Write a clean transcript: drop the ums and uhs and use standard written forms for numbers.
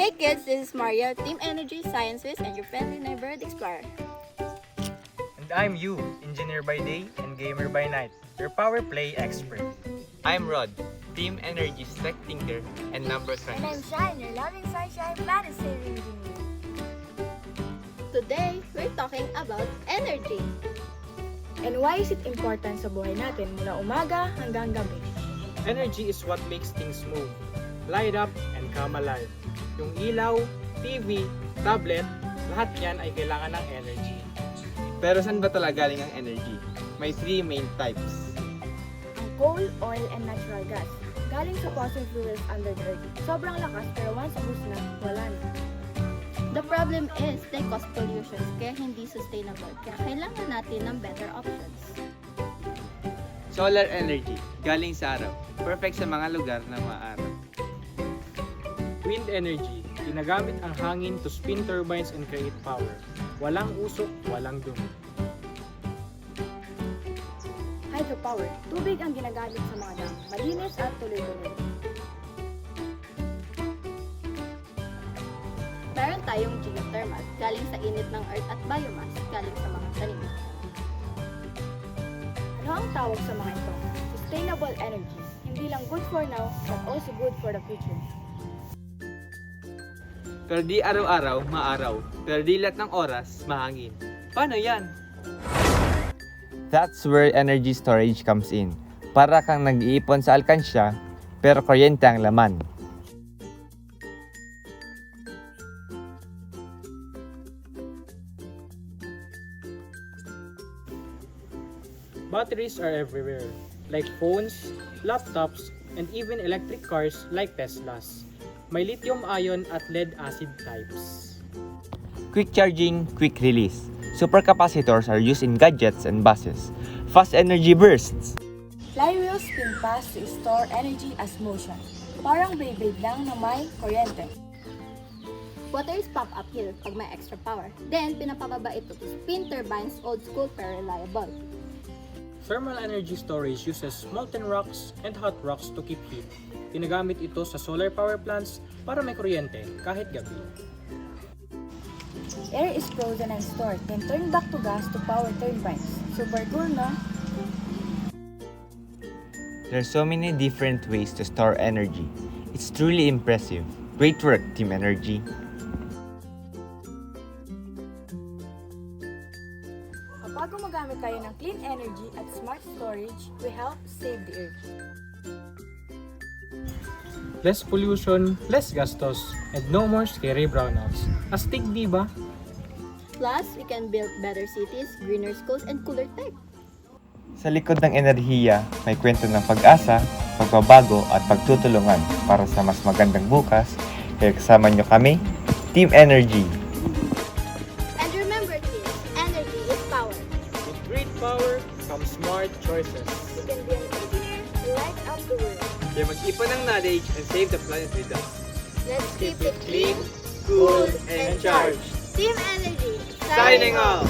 Hey kids, this is Maria, Team Energy Sciences, and your friendly neighborhood explorer. And I'm you, engineer by day and gamer by night, your power play expert. I'm Rod, Team Energy's tech thinker and number And I'm cruncher. Shine, your loving sunshine planet saving engineer. Today, we're talking about energy. And why is it important sa buhay natin mula umaga hanggang gabi? Energy is what makes things move, light up, and come alive. Yung ilaw, TV, tablet, lahat yan ay kailangan ng energy. Pero saan ba talaga galing ang energy? May three main types. Ang coal, oil, and natural gas. Galing sa fossil fuels under the earth. Sobrang lakas pero once ubus na, wala na. The problem is, they cause pollution, kaya hindi sustainable. Kaya kailangan natin ng better options. Solar energy, galing sa araw. Perfect sa mga lugar na maaraw. Wind energy, ginagamit ang hangin to spin turbines and create power. Walang usok, walang dumi. Hydropower. Tubig ang ginagamit sa mga dam. Malinis at tuloy-tuloy. Meron tayong geothermal, galing sa init ng earth at biomass, galing sa mga tanim. Ano ang tawag sa mga ito? Sustainable energy. Hindi lang good for now, but also good for the future. Pero di araw-araw, maaraw. Pero di lahat ng oras, mahangin. Paano yan? That's where energy storage comes in. Para kang nag-iipon sa alkansya, pero kuryente ang laman. Batteries are everywhere, like phones, laptops, and even electric cars like Teslas. May lithium-ion at lead-acid types. Quick charging, quick release. Supercapacitors are used in gadgets and buses. Fast energy bursts. Flywheels spin fast to store energy as motion. Parang Beyblade lang na may kuryente. Water is pumped uphill pag may extra power. Then, pinapababa ito to spin turbines, old school pero reliable. Thermal energy storage uses molten rocks and hot rocks to keep heat. Ginagamit ito sa solar power plants para may kuryente kahit gabi. Air is frozen and stored, then turned back to gas to power turbines. Super cool, no? There's so many different ways to store energy. It's truly impressive. Great work, Team Energy. Kapag gumagamit tayo ng clean energy at smart storage, we help save the earth. Less pollution, less gastos, and no more scary brownouts. Astig, di ba? Plus, we can build better cities, greener schools, and cooler tech. Sa likod ng enerhiya, may kwento ng pag-asa, pagbabago at pagtutulungan para sa mas magandang bukas. Kaya kasama nyo kami, Team Energy. And remember kids, energy is power. With great power comes smart choices. You can be an engineer, light up the world. Kaya mag-ipon ng knowledge and save the planet with us. Let's keep it clean, cool, and charged. Team Energy, Signing off!